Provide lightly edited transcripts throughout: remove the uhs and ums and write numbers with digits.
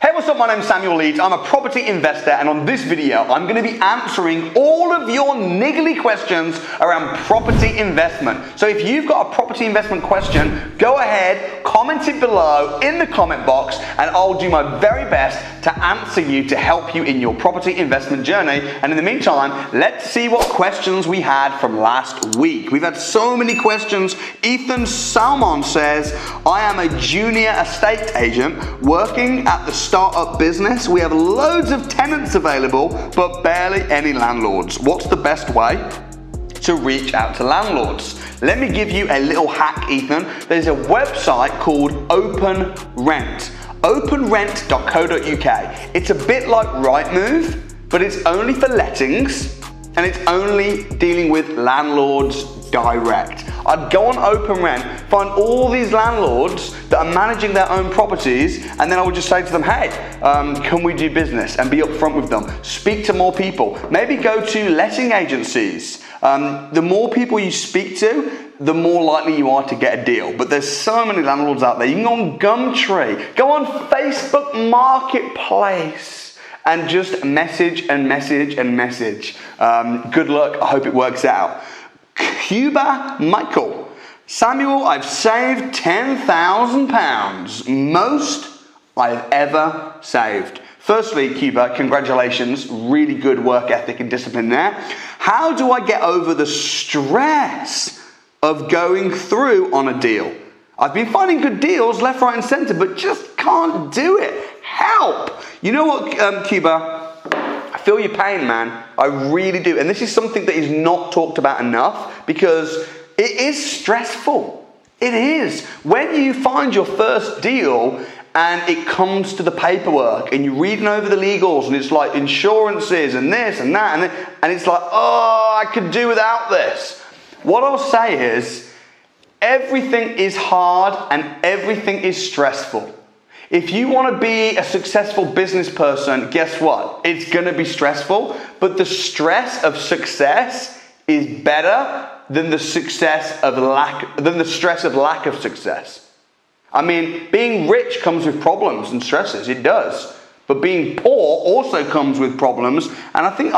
Hey, what's up? My name's Samuel Leeds. I'm a property investor, and on this video, I'm going to be answering all of your niggly questions around property investment. So if you've got a property investment question, go ahead, comment it below in the comment box, and I'll do my very best to answer you to help you in your property investment journey. And in the meantime, let's see what questions we had from last week. We've had so many questions. Ethan Salmon says, I am a junior estate agent working at the startup business. We have loads of tenants available, but barely any landlords. What's the best way to reach out to landlords? Let me give you a little hack, Ethan. There's a website called Open Rent. openrent.co.uk. It's a bit like Rightmove, but it's only for lettings and it's only dealing with landlords direct. I'd go on Open Rent, find all these landlords that are managing their own properties, and then I would just say to them, hey, can we do business? And be upfront with them. Speak to more people. Maybe go to letting agencies. The more people you speak to, the more likely you are to get a deal. But there's so many landlords out there. You can go on Gumtree, go on Facebook Marketplace, and just message and message and message. Good luck. I hope it works out. Cuba Michael. Samuel, I've saved £10,000. Most I've ever saved. Firstly, Cuba, congratulations. Really good work ethic and discipline there. How do I get over the stress of going through on a deal? I've been finding good deals left, right, and center, but just can't do it. Help! You know what, Cuba? I feel your pain, man. I really do. And this is something that is not talked about enough because it is stressful. It is. When you find your first deal and it comes to the paperwork and you're reading over the legals and it's like insurances and this and that and it's like, oh, I could do without this. What I'll say is everything is hard and everything is stressful. If you want to be a successful business person, guess what? It's going to be stressful, but the stress of success is better than the stress of lack of success. I mean, being rich comes with problems and stresses, it does. But being poor also comes with problems. And I think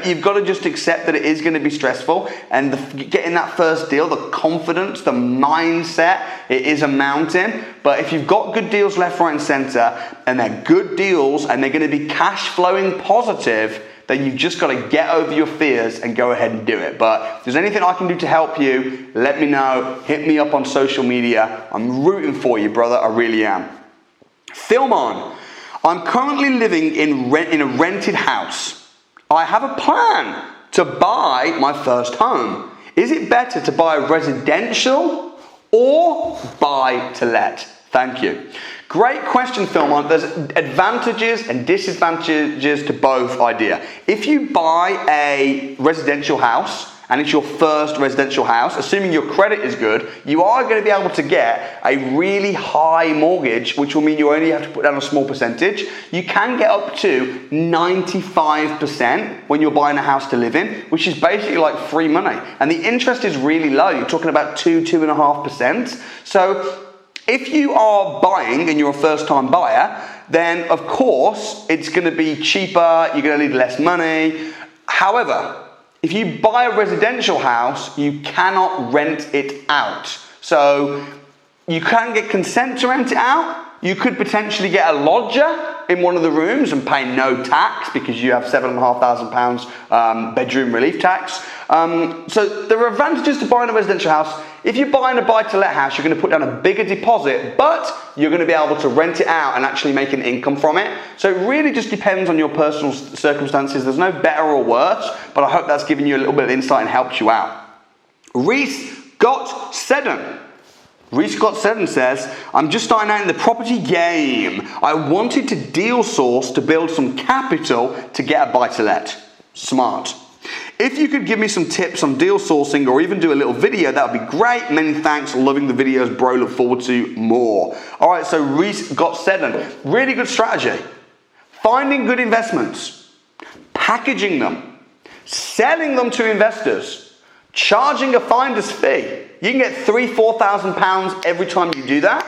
you've got to just accept that it is going to be stressful. And getting that first deal, the confidence, the mindset, it is a mountain. But if you've got good deals left, right, and center, and they're good deals, and they're going to be cash flowing positive, then you've just got to get over your fears and go ahead and do it. But if there's anything I can do to help you, let me know. Hit me up on social media. I'm rooting for you, brother. I really am. Filmon. I'm currently living in a rented house. I have a plan to buy my first home. Is it better to buy residential or buy to let? Thank you. Great question, Philmont. There's advantages and disadvantages to both idea. If you buy a residential house and it's your first residential house, assuming your credit is good, you are going to be able to get a really high mortgage, which will mean you only have to put down a small percentage. You can get up to 95% when you're buying a house to live in, which is basically like free money. And the interest is really low. You're talking about 2.5%. So if you are buying and you're a first-time buyer, then of course it's going to be cheaper. You're going to need less money. However, if you buy a residential house, you cannot rent it out. So you can get consent to rent it out. You could potentially get a lodger in one of the rooms and pay no tax because you have £7,500 bedroom relief tax. So there are advantages to buying a residential house. If you're buying a buy-to-let house, you're going to put down a bigger deposit, but you're going to be able to rent it out and actually make an income from it. So it really just depends on your personal circumstances. There's no better or worse, but I hope that's given you a little bit of insight and helped you out. Reese Got Seddon. Reese Scott 7 says, I'm just starting out in the property game. I wanted to deal source to build some capital to get a buy-to-let. Smart. If you could give me some tips on deal sourcing or even do a little video, that would be great. Many thanks. Loving the videos, bro. Look forward to more. All right, so Reese Got 7. Really good strategy. Finding good investments, packaging them, selling them to investors, charging a finder's fee. You can get £3,000, £4,000 every time you do that.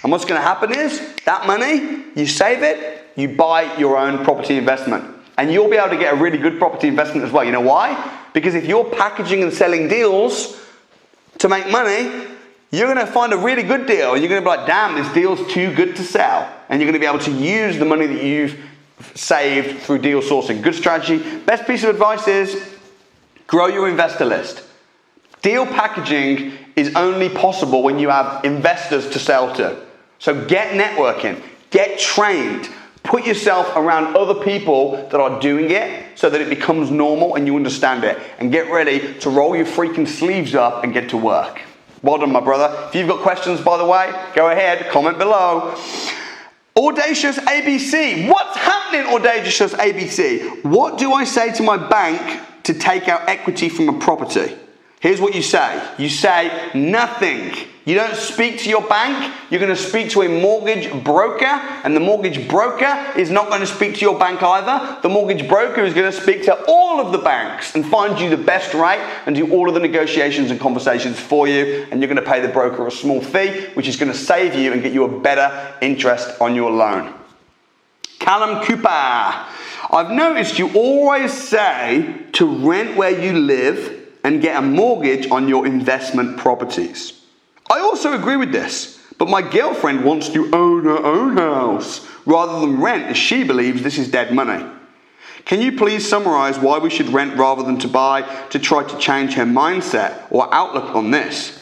And what's going to happen is, that money, you save it, you buy your own property investment. And you'll be able to get a really good property investment as well. You know why? Because if you're packaging and selling deals to make money, you're going to find a really good deal. And you're going to be like, damn, this deal's too good to sell. And you're going to be able to use the money that you've saved through deal sourcing. Good strategy. Best piece of advice is grow your investor list. Deal packaging is only possible when you have investors to sell to. So get networking, get trained, put yourself around other people that are doing it so that it becomes normal and you understand it. And get ready to roll your freaking sleeves up and get to work. Well done, my brother. If you've got questions, by the way, go ahead, comment below. Audacious ABC. What's happening, Audacious ABC? What do I say to my bank to take out equity from a property? Here's what you say. You say nothing. You don't speak to your bank. You're going to speak to a mortgage broker, and the mortgage broker is not going to speak to your bank either. The mortgage broker is going to speak to all of the banks and find you the best rate and do all of the negotiations and conversations for you, and you're going to pay the broker a small fee, which is going to save you and get you a better interest on your loan. Callum Cooper. I've noticed you always say to rent where you live and get a mortgage on your investment properties. I also agree with this, but my girlfriend wants to own her own house rather than rent, as she believes this is dead money. Can you please summarize why we should rent rather than to buy to try to change her mindset or outlook on this?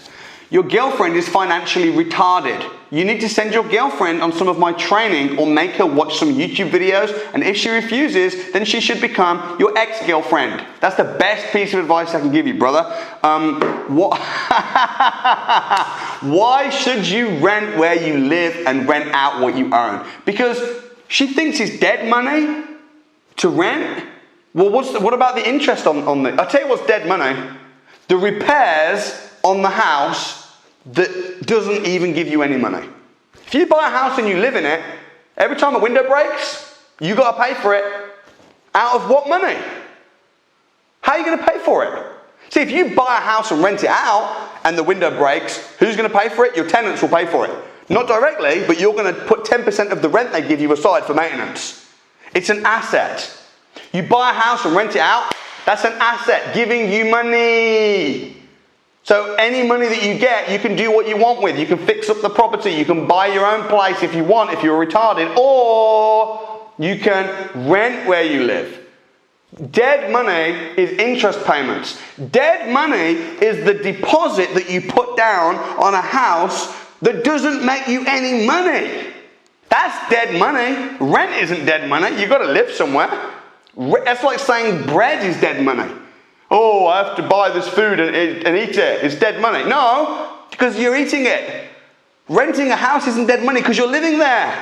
Your girlfriend is financially retarded. You need to send your girlfriend on some of my training or make her watch some YouTube videos, and if she refuses, then she should become your ex-girlfriend. That's the best piece of advice I can give you, brother. Why should you rent where you live and rent out what you own? Because she thinks it's dead money to rent. Well, what about the interest on the... I'll tell you what's dead money. The repairs on the house that doesn't even give you any money. If you buy a house and you live in it, every time a window breaks, you got to pay for it. Out of what money? How are you going to pay for it? See, if you buy a house and rent it out and the window breaks, who's going to pay for it? Your tenants will pay for it. Not directly, but you're going to put 10% of the rent they give you aside for maintenance. It's an asset. You buy a house and rent it out, that's an asset giving you money. So any money that you get, you can do what you want with. You can fix up the property. You can buy your own place if you want, if you're retarded. Or you can rent where you live. Dead money is interest payments. Dead money is the deposit that you put down on a house that doesn't make you any money. That's dead money. Rent isn't dead money. You've got to live somewhere. That's like saying bread is dead money. Oh, I have to buy this food and eat it. It's dead money. No, because you're eating it. Renting a house isn't dead money because you're living there.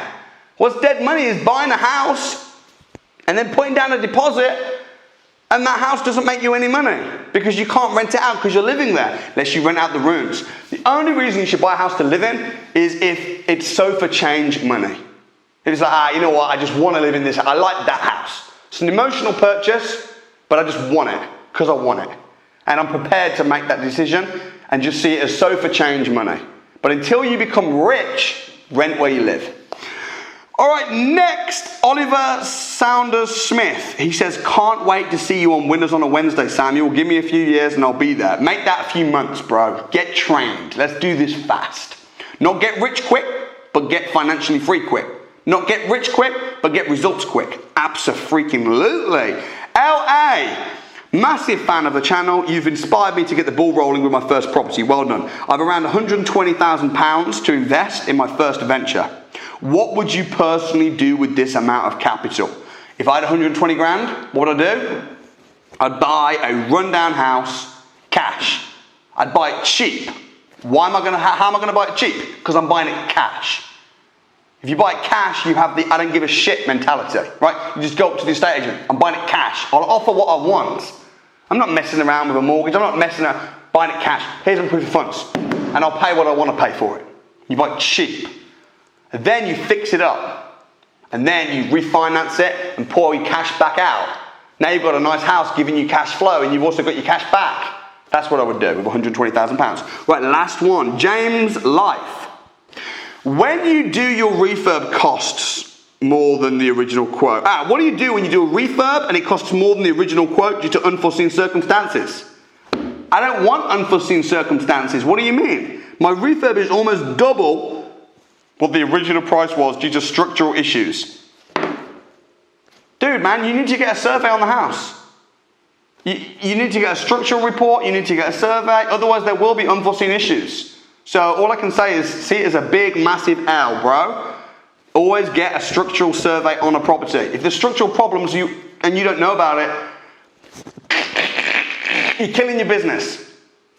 What's dead money is buying a house and then putting down a deposit, and that house doesn't make you any money because you can't rent it out because you're living there unless you rent out the rooms. The only reason you should buy a house to live in is if it's sofa change money. If it's like, you know what, I just want to live in this. I like that house. It's an emotional purchase, but I just want it. Because I want it. And I'm prepared to make that decision and just see it as sofa change money. But until you become rich, rent where you live. All right, next, Oliver Saunders Smith. He says, can't wait to see you on Winners on a Wednesday, Samuel. Give me a few years and I'll be there. Make that a few months, bro. Get trained. Let's do this fast. Not get rich quick, but get financially free quick. Not get rich quick, but get results quick. Abso-freaking-lutely. LA. Massive fan of the channel. You've inspired me to get the ball rolling with my first property. Well done. I've around £120,000 to invest in my first venture. What would you personally do with this amount of capital? If I had 120 grand, what would I do? I'd buy a rundown house, cash. I'd buy it cheap. How am I going to buy it cheap? Because I'm buying it cash. If you buy it cash, you have the I don't give a shit mentality, right? You just go up to the estate agent, I'm buying it cash. I'll offer what I want. I'm not messing around with a mortgage. I'm not messing around, buying it cash. Here's my proof of funds. And I'll pay what I want to pay for it. You buy it cheap. And then you fix it up. And then you refinance it and pour your cash back out. Now you've got a nice house giving you cash flow and you've also got your cash back. That's what I would do with £120,000. Right, last one. James Life. When you do your refurb costs more than the original quote. What do you do when you do a refurb and it costs more than the original quote due to unforeseen circumstances? I don't want unforeseen circumstances. What do you mean? My refurb is almost double what the original price was due to structural issues. Dude, man, you need to get a survey on the house. You need to get a structural report, you need to get a survey, otherwise there will be unforeseen issues. So all I can say is, see it as a big, massive L, bro. Always get a structural survey on a property. If there's structural problems and you don't know about it, you're killing your business.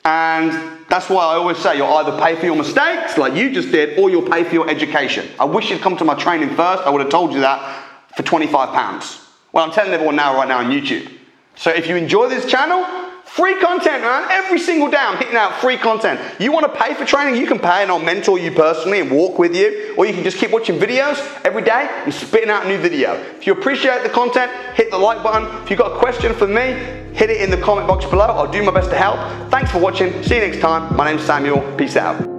And that's why I always say you'll either pay for your mistakes, like you just did, or you'll pay for your education. I wish you'd come to my training first. I would have told you that for £25. Well, I'm telling everyone now, right now on YouTube. So if you enjoy this channel, free content, man. Every single day I'm hitting out free content. You want to pay for training, you can pay and I'll mentor you personally and walk with you. Or you can just keep watching videos every day and spitting out a new video. If you appreciate the content, hit the like button. If you've got a question for me, hit it in the comment box below. I'll do my best to help. Thanks for watching. See you next time. My name's Samuel. Peace out.